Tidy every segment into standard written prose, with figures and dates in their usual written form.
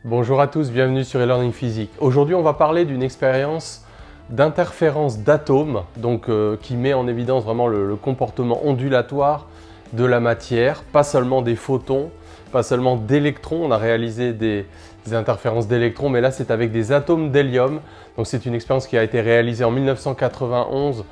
Bonjour à tous, bienvenue sur e-learning physique. Aujourd'hui, on va parler d'une expérience d'interférence d'atomes, qui met en évidence vraiment le comportement ondulatoire de la matière, pas seulement des photons, pas seulement d'électrons. On a réalisé des interférences d'électrons, mais là c'est avec des atomes d'hélium. Donc c'est une expérience qui a été réalisée en 1991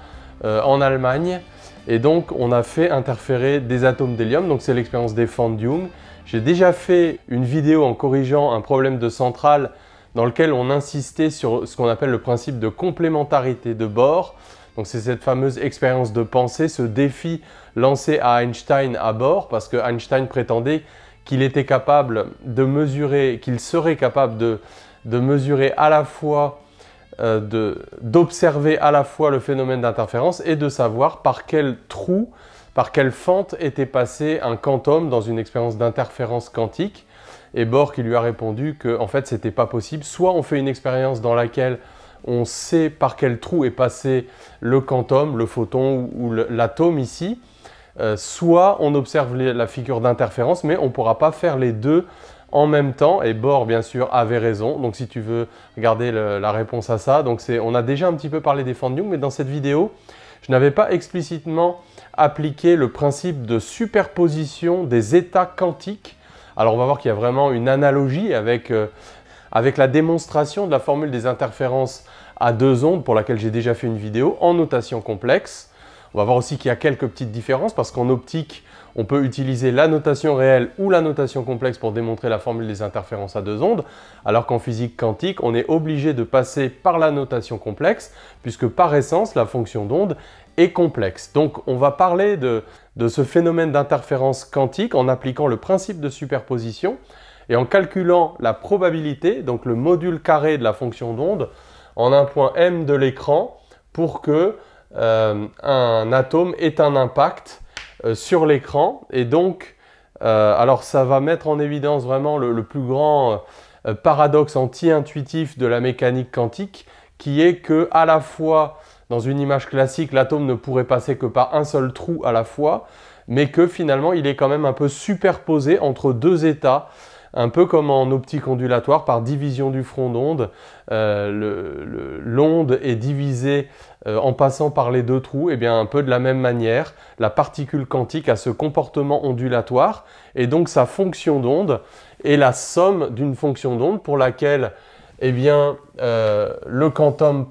en Allemagne. Et donc on a fait interférer des atomes d'hélium, donc c'est l'expérience des Van Young. J'ai déjà fait une vidéo en corrigeant un problème de centrale dans lequel on insistait sur ce qu'on appelle le principe de complémentarité de Bohr. Donc c'est cette fameuse expérience de pensée, ce défi lancé à Einstein à Bohr, parce que Einstein prétendait qu'il était capable de mesurer, qu'il serait capable de mesurer à la fois, d'observer à la fois le phénomène d'interférence et de savoir par quel trou, par quelle fente était passé un quantum dans une expérience d'interférence quantique. Et Bohr qui lui a répondu que en fait c'était pas possible. Soit on fait une expérience dans laquelle on sait par quel trou est passé le quantum, le photon ou l'atome ici, soit on observe la figure d'interférence, mais on ne pourra pas faire les deux en même temps. Et Bohr bien sûr avait raison. Donc si tu veux regarder la réponse à ça, on a déjà un petit peu parlé des Van Young, mais dans cette vidéo, je n'avais pas explicitement appliqué le principe de superposition des états quantiques. Alors on va voir qu'il y a vraiment une analogie avec la démonstration de la formule des interférences à deux ondes pour laquelle j'ai déjà fait une vidéo en notation complexe. On va voir aussi qu'il y a quelques petites différences parce qu'en optique, on peut utiliser la notation réelle ou la notation complexe pour démontrer la formule des interférences à deux ondes, alors qu'en physique quantique, on est obligé de passer par la notation complexe puisque par essence, la fonction d'onde est complexe. Donc on va parler de ce phénomène d'interférence quantique en appliquant le principe de superposition et en calculant la probabilité, donc le module carré de la fonction d'onde, en un point M de l'écran pour que un atome ait un impact sur l'écran. Et donc, alors ça va mettre en évidence vraiment le plus grand paradoxe anti-intuitif de la mécanique quantique, qui est que à la fois, dans une image classique, l'atome ne pourrait passer que par un seul trou à la fois, mais que finalement, il est quand même un peu superposé entre deux états, un peu comme en optique ondulatoire, par division du front d'onde. L'onde est divisée en passant par les deux trous. Et bien un peu de la même manière, la particule quantique a ce comportement ondulatoire, et donc sa fonction d'onde est la somme d'une fonction d'onde pour laquelle eh bien, le quantum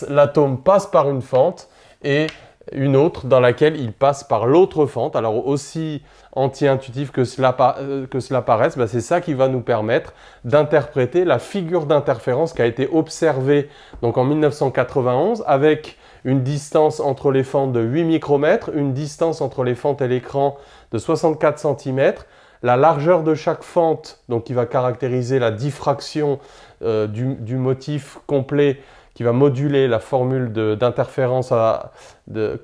l'atome passe par une fente et une autre dans laquelle il passe par l'autre fente. Alors aussi anti-intuitif que cela paraisse, c'est ça qui va nous permettre d'interpréter la figure d'interférence qui a été observée donc en 1991 avec une distance entre les fentes de 8 micromètres, une distance entre les fentes et l'écran de 64 cm, la largeur de chaque fente donc qui va caractériser la diffraction du motif complet qui va moduler la formule d'interférence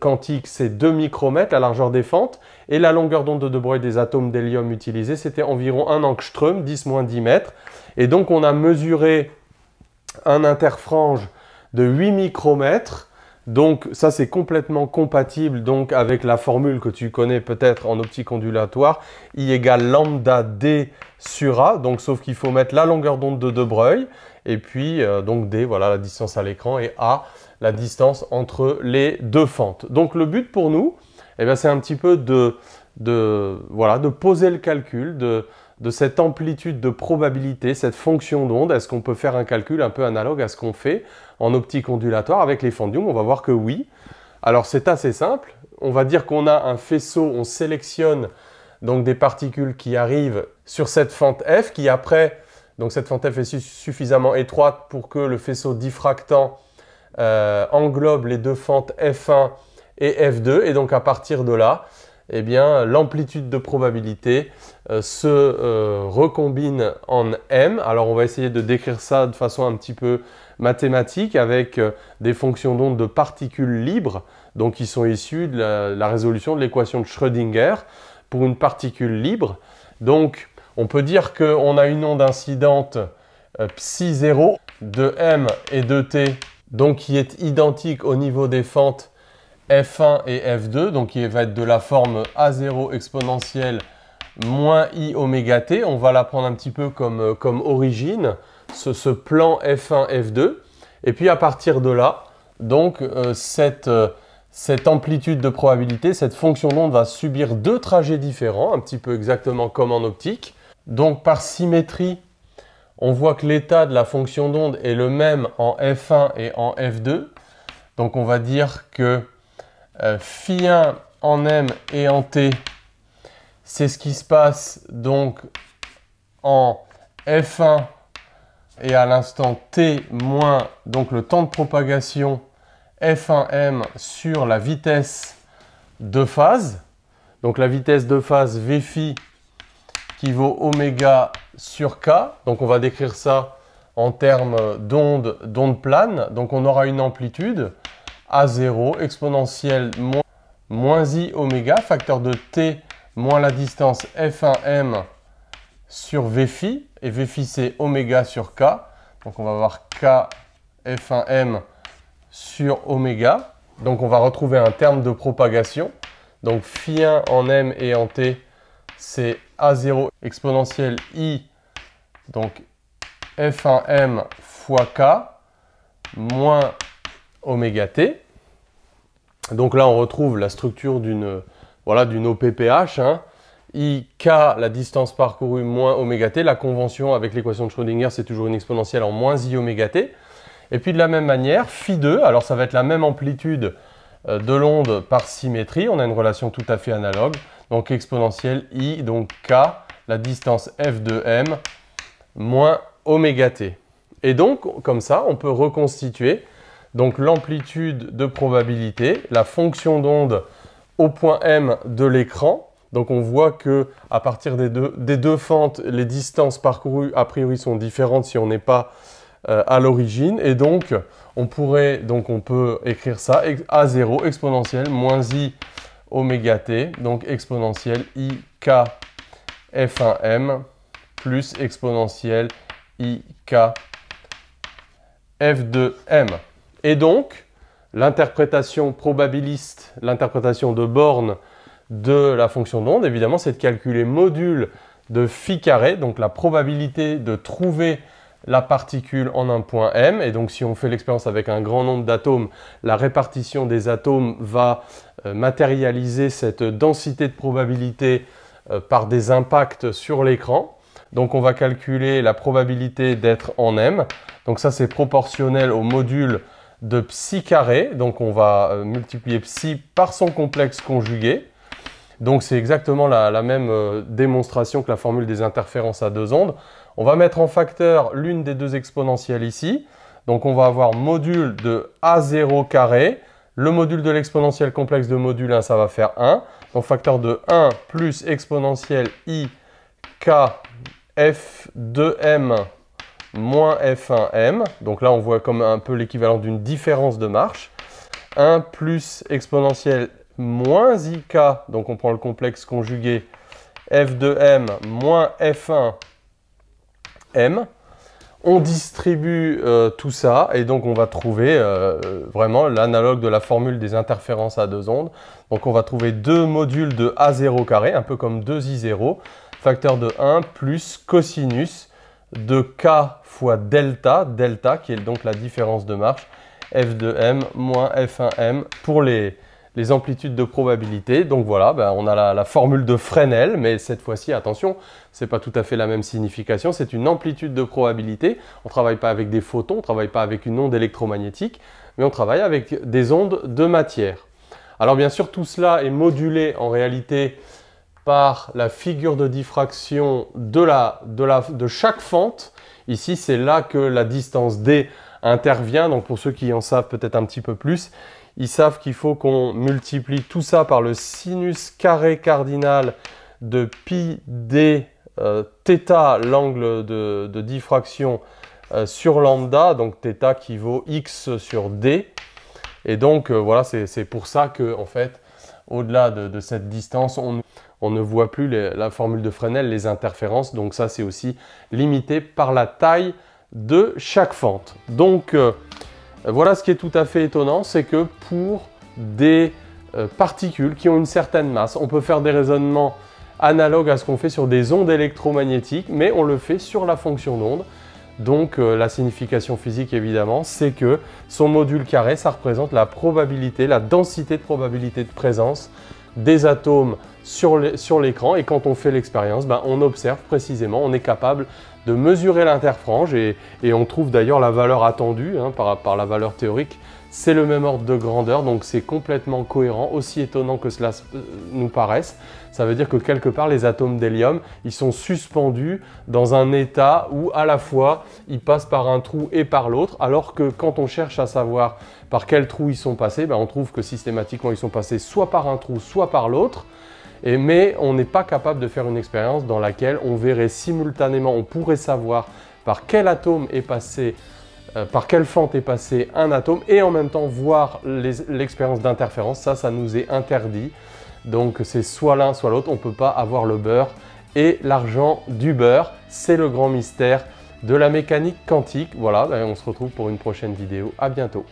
quantique, c'est 2 micromètres, la largeur des fentes, et la longueur d'onde de Broglie des atomes d'hélium utilisés, c'était environ 1 angstrom, 10-10 mètres. Et donc on a mesuré un interfrange de 8 micromètres. Donc ça c'est complètement compatible donc avec la formule que tu connais peut-être en optique ondulatoire, I égale lambda d sur A, donc sauf qu'il faut mettre la longueur d'onde de De Broglie, et puis donc d, voilà la distance à l'écran, et A, la distance entre les deux fentes. Donc le but pour nous, c'est un petit peu de poser le calcul de cette amplitude de probabilité, cette fonction d'onde. Est-ce qu'on peut faire un calcul un peu analogue à ce qu'on fait en optique ondulatoire avec les Van Young? On va voir que oui. Alors c'est assez simple. On va dire qu'on a un faisceau, on sélectionne donc des particules qui arrivent sur cette fente F, qui après, donc cette fente F est suffisamment étroite pour que le faisceau diffractant englobe les deux fentes F1 et F2. Et donc à partir de là, eh bien, l'amplitude de probabilité se recombine en M. Alors on va essayer de décrire ça de façon un petit peu mathématique avec des fonctions d'onde de particules libres, donc qui sont issues de la résolution de l'équation de Schrödinger pour une particule libre. Donc on peut dire qu'on a une onde incidente psi 0 de M et de T, donc qui est identique au niveau des fentes F1 et F2, donc qui va être de la forme A0 exponentielle moins I oméga t. On va la prendre un petit peu comme origine, ce plan F1, F2. Et puis à partir de là, donc cette amplitude de probabilité, cette fonction d'onde va subir deux trajets différents, un petit peu exactement comme en optique. Donc par symétrie, on voit que l'état de la fonction d'onde est le même en F1 et en F2. Donc on va dire que phi1 en M et en T, c'est ce qui se passe donc en F1 et à l'instant T moins donc le temps de propagation F1M sur la vitesse de phase. Donc la vitesse de phase V phi qui vaut oméga sur K. Donc on va décrire ça en termes d'onde plane. Donc on aura une amplitude A0 exponentielle moins I oméga, facteur de T moins la distance F1M sur V phi. Et V phi c'est oméga sur K. Donc on va avoir K F1M sur oméga. Donc on va retrouver un terme de propagation. Donc phi1 en M et en T, c'est A0 exponentielle I, donc F1M fois K, moins oméga T. Donc là, on retrouve la structure d'une OPPH. IK, la distance parcourue, moins oméga T. La convention avec l'équation de Schrödinger, c'est toujours une exponentielle en moins I oméga T. Et puis de la même manière, phi2, alors ça va être la même amplitude de l'onde par symétrie. On a une relation tout à fait analogue. Donc exponentielle I, donc K, la distance F de M, moins oméga T. Et donc, comme ça, on peut reconstituer donc l'amplitude de probabilité, la fonction d'onde au point M de l'écran. Donc on voit que à partir des deux fentes, les distances parcourues a priori sont différentes si on n'est pas à l'origine. Et donc on peut écrire ça A0 exponentielle moins I oméga T, donc exponentielle IK F1M plus exponentielle IK F2M. Et donc, l'interprétation probabiliste, l'interprétation de borne de la fonction d'onde, évidemment, c'est de calculer module de phi carré, donc la probabilité de trouver la particule en un point M. Et donc, si on fait l'expérience avec un grand nombre d'atomes, la répartition des atomes va matérialiser cette densité de probabilité par des impacts sur l'écran. Donc, on va calculer la probabilité d'être en M. Donc, ça, c'est proportionnel au module de psi carré. Donc, on va multiplier psi par son complexe conjugué. Donc, c'est exactement la même démonstration que la formule des interférences à deux ondes. On va mettre en facteur l'une des deux exponentielles ici. Donc, on va avoir module de A0 carré. Le module de l'exponentielle complexe de module 1, ça va faire 1. Donc, facteur de 1 plus exponentielle I K F2M moins F1M. Donc là, on voit comme un peu l'équivalent d'une différence de marche. 1 plus exponentielle moins IK, donc on prend le complexe conjugué F2M moins F1M. On distribue tout ça et donc on va trouver vraiment l'analogue de la formule des interférences à deux ondes. Donc on va trouver deux modules de A0 carré, un peu comme 2I0, facteur de 1 plus cosinus de K fois delta, delta qui est donc la différence de marche, F2M moins F1M pour les amplitudes de probabilité. Donc voilà, on a la formule de Fresnel, mais cette fois-ci, attention, ce n'est pas tout à fait la même signification, c'est une amplitude de probabilité. On ne travaille pas avec des photons, on ne travaille pas avec une onde électromagnétique, mais on travaille avec des ondes de matière. Alors bien sûr, tout cela est modulé en réalité par la figure de diffraction de chaque fente. Ici, c'est là que la distance D intervient. Donc pour ceux qui en savent peut-être un petit peu plus, ils savent qu'il faut qu'on multiplie tout ça par le sinus carré cardinal de pi d θ, l'angle de diffraction sur lambda, donc θ qui vaut x sur d. Et donc voilà, c'est pour ça que en fait, au-delà de cette distance, on ne voit plus la formule de Fresnel, les interférences. Donc ça, c'est aussi limité par la taille de chaque fente. Donc voilà ce qui est tout à fait étonnant, c'est que pour des particules qui ont une certaine masse, on peut faire des raisonnements analogue à ce qu'on fait sur des ondes électromagnétiques, mais on le fait sur la fonction d'onde. Donc la signification physique évidemment, c'est que son module carré, ça représente la probabilité, la densité de probabilité de présence des atomes sur l'écran, et quand on fait l'expérience, on observe précisément, on est capable de mesurer l'interfrange et on trouve d'ailleurs la valeur attendue par la valeur théorique. C'est le même ordre de grandeur, donc c'est complètement cohérent, aussi étonnant que cela nous paraisse. Ça veut dire que quelque part, les atomes d'hélium, ils sont suspendus dans un état où à la fois, ils passent par un trou et par l'autre, alors que quand on cherche à savoir par quel trou ils sont passés, on trouve que systématiquement, ils sont passés soit par un trou, soit par l'autre. Mais on n'est pas capable de faire une expérience dans laquelle on verrait simultanément, on pourrait savoir par quel atome est passé, par quelle fente est passé un atome, et en même temps voir l'expérience d'interférence. Ça nous est interdit. Donc c'est soit l'un, soit l'autre. On ne peut pas avoir le beurre et l'argent du beurre. C'est le grand mystère de la mécanique quantique. Voilà, on se retrouve pour une prochaine vidéo. À bientôt.